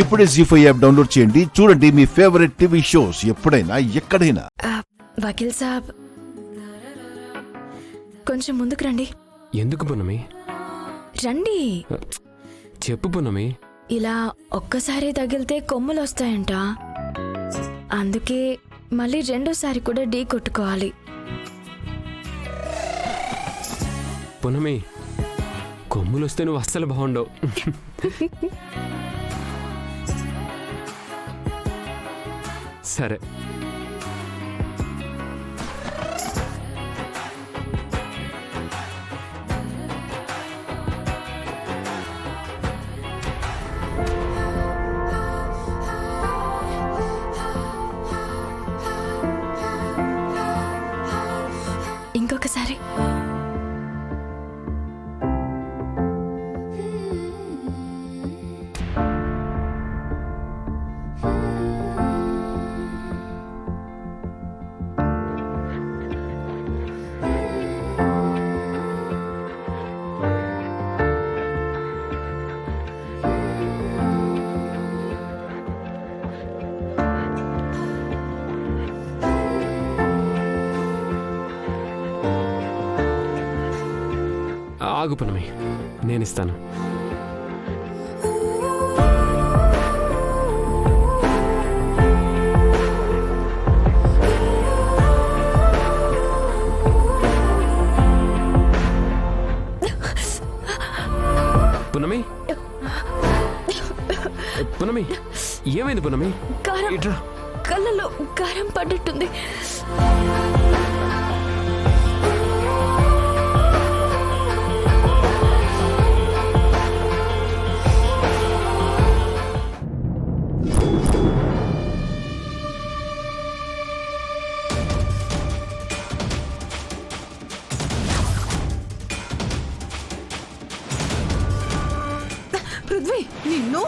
ఇప్పుడే జీ5 app download చేయండి. చూడండి మీ ఫేవరెట్ టీవీ షోస్ ఎప్పుడైనా ఎక్కడైనా. వకీల్ సాబ్, కొంచెం ముందుకు రండి. ఎందుకు పున్నమి? రండి. చెప్పు పున్నమి. ఇలా ఒక్కసారి తగిలితే కొమ్ములు వస్తాయంట, అందుకే మళ్ళీ రెండోసారి కూడా ఢీ కొట్టుకోవాలి. పున్నమి, కొమ్ములు వస్తే నువ్వు అస్సలు బాగుండవు. సరే, ఇంకొకసారి. ఆగు పున్నమి, నేను ఇస్తాను. పున్నమి, పున్నమి, ఏమైంది పున్నమి? కారం, కళ్ళలో కారం పడ్డట్టుంది. పృథ్వీ, నిన్ను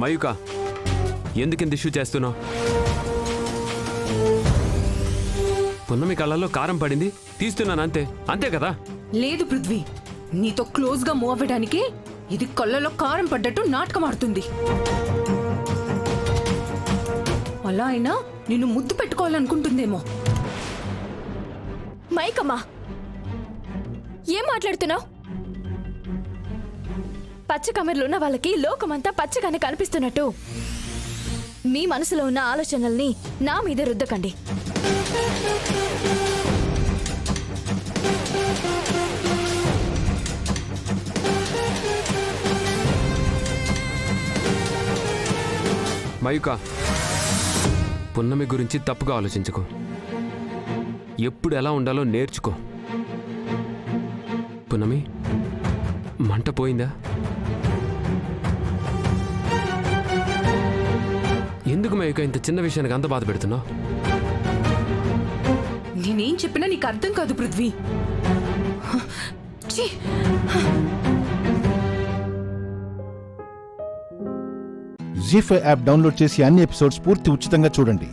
మయూక, ఎందుకింత ఇష్యూ చేస్తున్నావు? పున్నమి కళ్ళల్లో కారం పడింది, తీస్తున్నాను అంతే, అంతే కదా? లేదు పృథ్వీ, నీతో క్లోజ్ గా మూవ్ అవ్వడానికి ఇది కళ్ళలో కారం పడ్డట్టు నాటకం ఆడుతుంది. అలా అయినా నిన్ను ముద్దు పెట్టుకోవాలనుకుంటుందేమో. మైకమ్మా, ఏం మాట్లాడుతున్నావు? పచ్చ కమర్లున్న వాళ్ళకి లోకమంతా పచ్చగానే కనిపిస్తున్నట్టు మీ మనసులో ఉన్న ఆలోచనల్ని నా మీద రుద్దకండి. మయూక, పున్నమి గురించి తప్పుగా ఆలోచించుకో. ఎప్పుడు ఎలా ఉండాలో నేర్చుకో. పున్నమి, మంట పోయిందా? ఎందుకు మయూక ఇంత చిన్న విషయానికి అంత బాధ పెడుతున్నావు? నేనేం చెప్పినా నీకు అర్థం కాదు పృథ్వీ. ఛీ! జీ5 యాప్ డౌన్లోడ్ చేసి అన్ని ఎపిసోడ్స్ పూర్తి ఉచితంగా చూడండి.